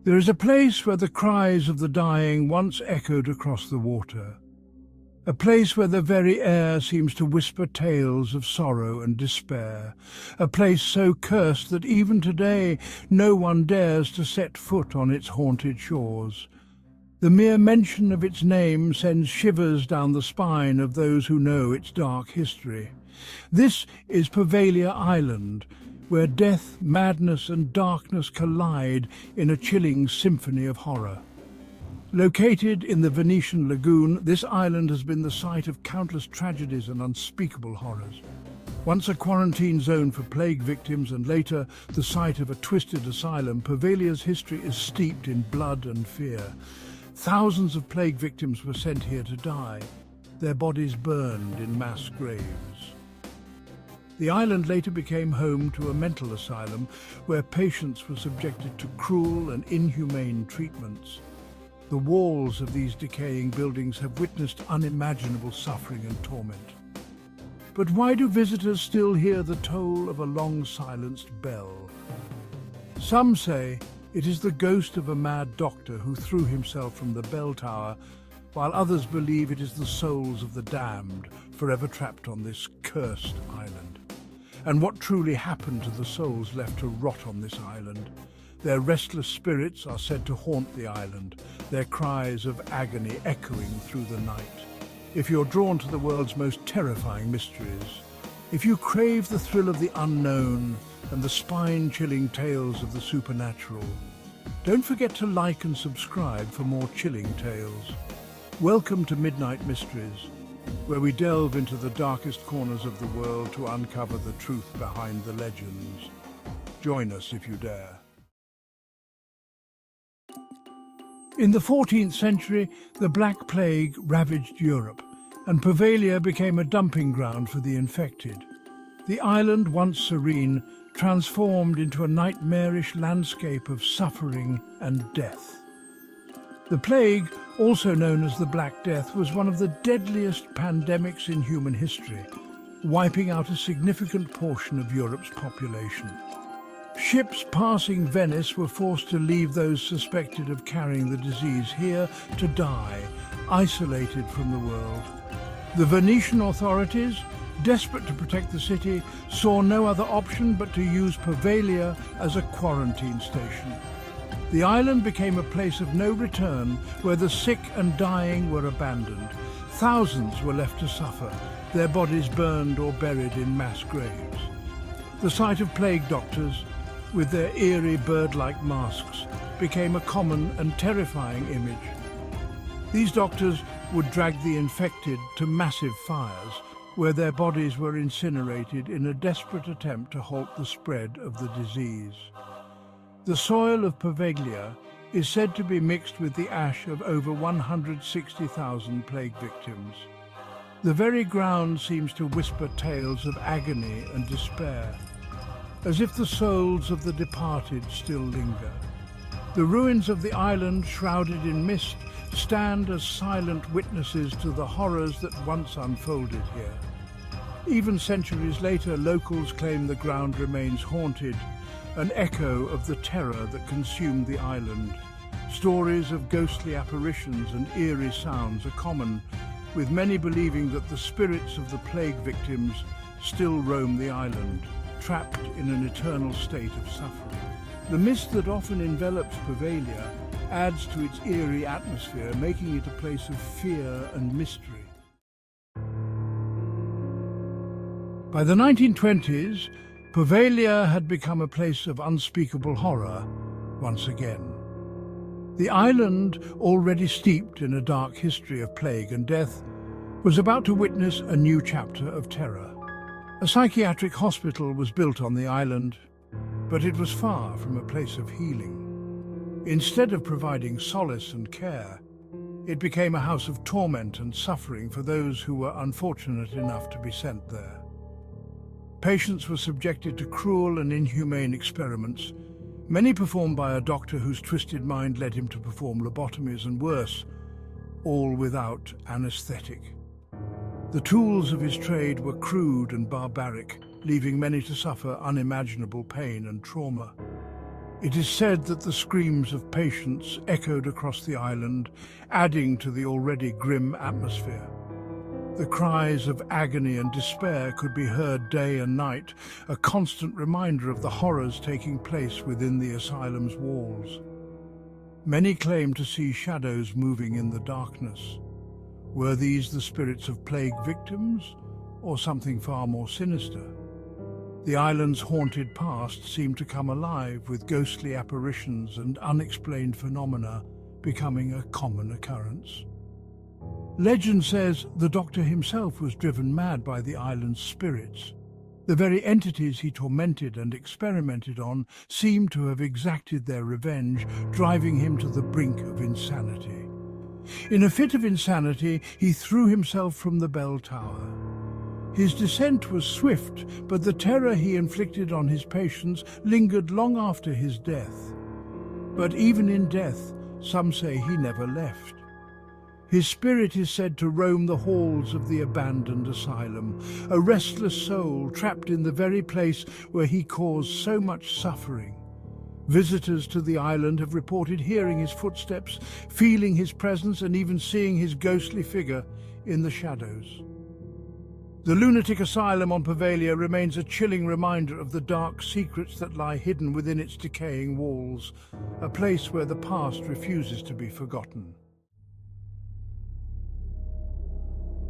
There is a place where the cries of the dying once echoed across the water. A place where the very air seems to whisper tales of sorrow and despair. A place so cursed that even today no one dares to set foot on its haunted shores. The mere mention of its name sends shivers down the spine of those who know its dark history. This is Poveglia Island, where death, madness and darkness collide in a chilling symphony of horror. Located in the Venetian lagoon, this island has been the site of countless tragedies and unspeakable horrors. Once a quarantine zone for plague victims and later the site of a twisted asylum, Poveglia's history is steeped in blood and fear. Thousands of plague victims were sent here to die, their bodies burned in mass graves. The island later became home to a mental asylum where patients were subjected to cruel and inhumane treatments. The walls of these decaying buildings have witnessed unimaginable suffering and torment. But why do visitors still hear the toll of a long-silenced bell? Some say it is the ghost of a mad doctor who threw himself from the bell tower, while others believe it is the souls of the damned, forever trapped on this cursed island. And what truly happened to the souls left to rot on this island? Their restless spirits are said to haunt the island, their cries of agony echoing through the night. If you're drawn to the world's most terrifying mysteries, if you crave the thrill of the unknown and the spine-chilling tales of the supernatural, don't forget to like and subscribe for more chilling tales. Welcome to Midnight Mysteries, where we delve into the darkest corners of the world to uncover the truth behind the legends. Join us if you dare. In the 14th century, the Black Plague ravaged Europe, and Poveglia became a dumping ground for the infected. The island, once serene, transformed into a nightmarish landscape of suffering and death. The plague, also known as the Black Death, was one of the deadliest pandemics in human history, wiping out a significant portion of Europe's population. Ships passing Venice were forced to leave those suspected of carrying the disease here to die, isolated from the world. The Venetian authorities, desperate to protect the city, saw no other option but to use Poveglia as a quarantine station. The island became a place of no return where the sick and dying were abandoned. Thousands were left to suffer, their bodies burned or buried in mass graves. The sight of plague doctors, with their eerie bird-like masks, became a common and terrifying image. These doctors would drag the infected to massive fires, where their bodies were incinerated in a desperate attempt to halt the spread of the disease. The soil of Poveglia is said to be mixed with the ash of over 160,000 plague victims. The very ground seems to whisper tales of agony and despair, as if the souls of the departed still linger. The ruins of the island, shrouded in mist, stand as silent witnesses to the horrors that once unfolded here. Even centuries later, locals claim the ground remains haunted, an echo of the terror that consumed the island. Stories of ghostly apparitions and eerie sounds are common, with many believing that the spirits of the plague victims still roam the island, trapped in an eternal state of suffering. The mist that often envelops Poveglia adds to its eerie atmosphere, making it a place of fear and mystery. By the 1920s, Poveglia had become a place of unspeakable horror once again. The island, already steeped in a dark history of plague and death, was about to witness a new chapter of terror. A psychiatric hospital was built on the island, but it was far from a place of healing. Instead of providing solace and care, it became a house of torment and suffering for those who were unfortunate enough to be sent there. Patients were subjected to cruel and inhumane experiments, many performed by a doctor whose twisted mind led him to perform lobotomies and worse, all without anesthetic. The tools of his trade were crude and barbaric, leaving many to suffer unimaginable pain and trauma. It is said that the screams of patients echoed across the island, adding to the already grim atmosphere. The cries of agony and despair could be heard day and night, a constant reminder of the horrors taking place within the asylum's walls. Many claim to see shadows moving in the darkness. Were these the spirits of plague victims, or something far more sinister? The island's haunted past seemed to come alive, with ghostly apparitions and unexplained phenomena becoming a common occurrence. Legend says the Doctor himself was driven mad by the island's spirits. The very entities he tormented and experimented on seemed to have exacted their revenge, driving him to the brink of insanity. In a fit of insanity, he threw himself from the bell tower. His descent was swift, but the terror he inflicted on his patients lingered long after his death. But even in death, some say he never left. His spirit is said to roam the halls of the abandoned asylum, a restless soul trapped in the very place where he caused so much suffering. Visitors to the island have reported hearing his footsteps, feeling his presence, and even seeing his ghostly figure in the shadows. The lunatic asylum on Poveglia remains a chilling reminder of the dark secrets that lie hidden within its decaying walls, a place where the past refuses to be forgotten.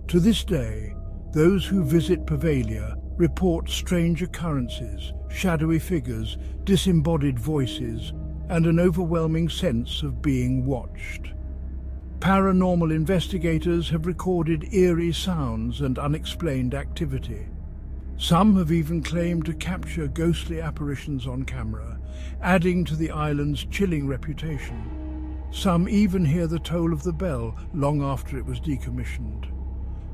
To this day, those who visit Poveglia report strange occurrences, shadowy figures, disembodied voices, and an overwhelming sense of being watched. Paranormal investigators have recorded eerie sounds and unexplained activity. Some have even claimed to capture ghostly apparitions on camera, adding to the island's chilling reputation. Some even hear the toll of the bell long after it was decommissioned.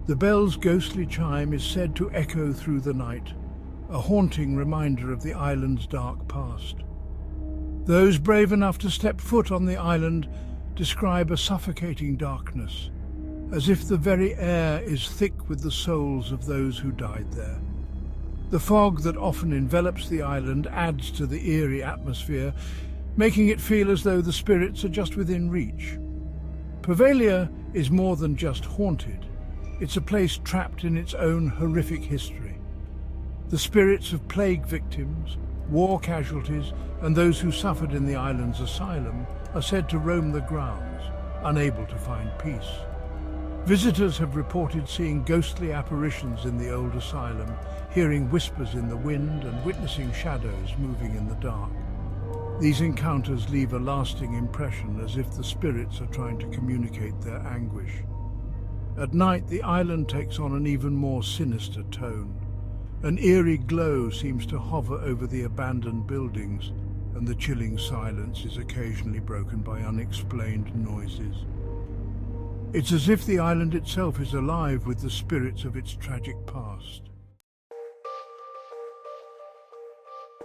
The bell's ghostly chime is said to echo through the night, a haunting reminder of the island's dark past. Those brave enough to step foot on the island describe a suffocating darkness, as if the very air is thick with the souls of those who died there. The fog that often envelops the island adds to the eerie atmosphere, making it feel as though the spirits are just within reach. Poveglia is more than just haunted. It's a place trapped in its own horrific history. The spirits of plague victims, war casualties, and those who suffered in the island's asylum are said to roam the grounds, unable to find peace. Visitors have reported seeing ghostly apparitions in the old asylum, hearing whispers in the wind and witnessing shadows moving in the dark. These encounters leave a lasting impression, as if the spirits are trying to communicate their anguish. At night, the island takes on an even more sinister tone. An eerie glow seems to hover over the abandoned buildings, and the chilling silence is occasionally broken by unexplained noises. It's as if the island itself is alive with the spirits of its tragic past.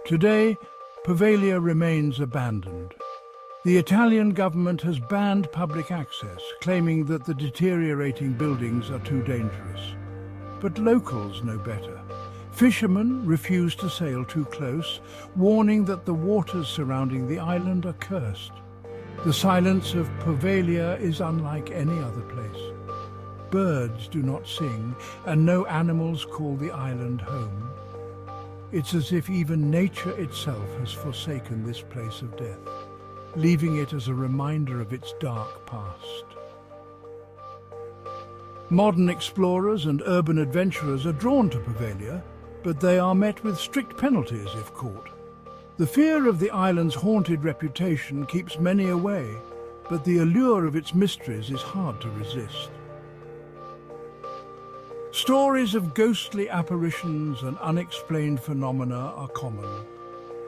Today, Poveglia remains abandoned. The Italian government has banned public access, claiming that the deteriorating buildings are too dangerous. But locals know better. Fishermen refuse to sail too close, warning that the waters surrounding the island are cursed. The silence of Poveglia is unlike any other place. Birds do not sing, and no animals call the island home. It's as if even nature itself has forsaken this place of death, leaving it as a reminder of its dark past. Modern explorers and urban adventurers are drawn to Poveglia, but they are met with strict penalties if caught. The fear of the island's haunted reputation keeps many away, but the allure of its mysteries is hard to resist. Stories of ghostly apparitions and unexplained phenomena are common.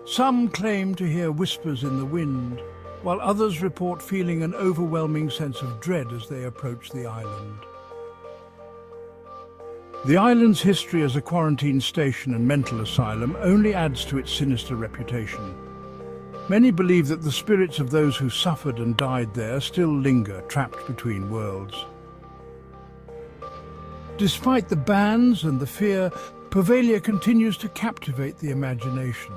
Some claim to hear whispers in the wind, while others report feeling an overwhelming sense of dread as they approach the island. The island's history as a quarantine station and mental asylum only adds to its sinister reputation. Many believe that the spirits of those who suffered and died there still linger, trapped between worlds. Despite the bans and the fear, Poveglia continues to captivate the imagination.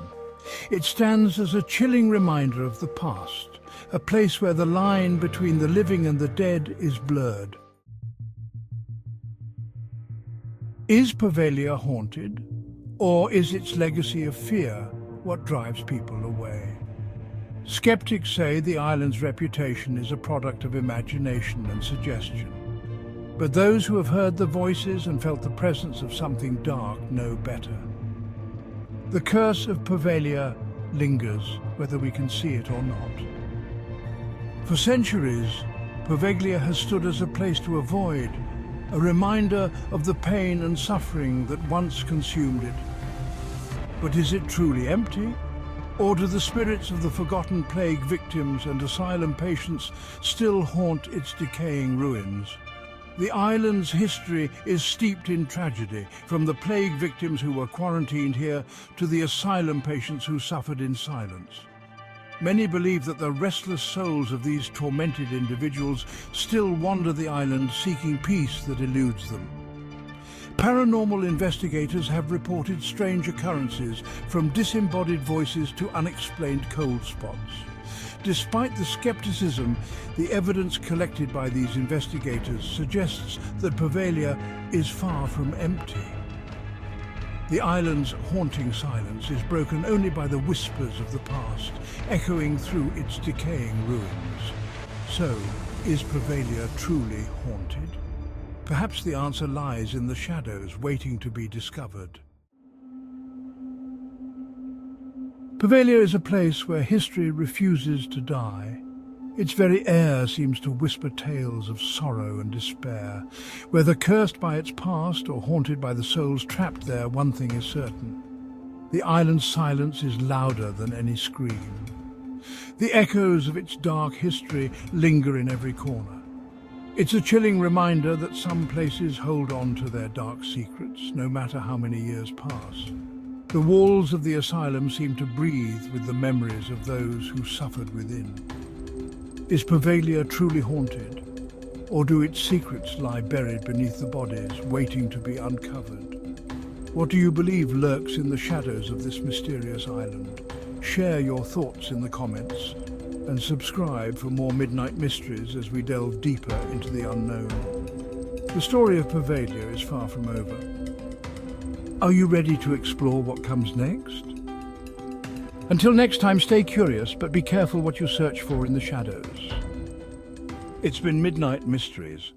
It stands as a chilling reminder of the past, a place where the line between the living and the dead is blurred. Is Poveglia haunted, or is its legacy of fear what drives people away? Skeptics say the island's reputation is a product of imagination and suggestion. But those who have heard the voices and felt the presence of something dark know better. The curse of Poveglia lingers, whether we can see it or not. For centuries, Poveglia has stood as a place to avoid, a reminder of the pain and suffering that once consumed it. But is it truly empty? Or do the spirits of the forgotten plague victims and asylum patients still haunt its decaying ruins? The island's history is steeped in tragedy, from the plague victims who were quarantined here to the asylum patients who suffered in silence. Many believe that the restless souls of these tormented individuals still wander the island seeking peace that eludes them. Paranormal investigators have reported strange occurrences, from disembodied voices to unexplained cold spots. Despite the skepticism, the evidence collected by these investigators suggests that Poveglia is far from empty. The island's haunting silence is broken only by the whispers of the past, echoing through its decaying ruins. So, is Poveglia truly haunted? Perhaps the answer lies in the shadows waiting to be discovered. Poveglia is a place where history refuses to die. Its very air seems to whisper tales of sorrow and despair. Whether cursed by its past or haunted by the souls trapped there, one thing is certain. The island's silence is louder than any scream. The echoes of its dark history linger in every corner. It's a chilling reminder that some places hold on to their dark secrets, no matter how many years pass. The walls of the asylum seem to breathe with the memories of those who suffered within. Is Poveglia truly haunted, or do its secrets lie buried beneath the bodies, waiting to be uncovered? What do you believe lurks in the shadows of this mysterious island? Share your thoughts in the comments, and subscribe for more midnight mysteries as we delve deeper into the unknown. The story of Poveglia is far from over. Are you ready to explore what comes next? Until next time, stay curious, but be careful what you search for in the shadows. It's been Midnight Mysteries.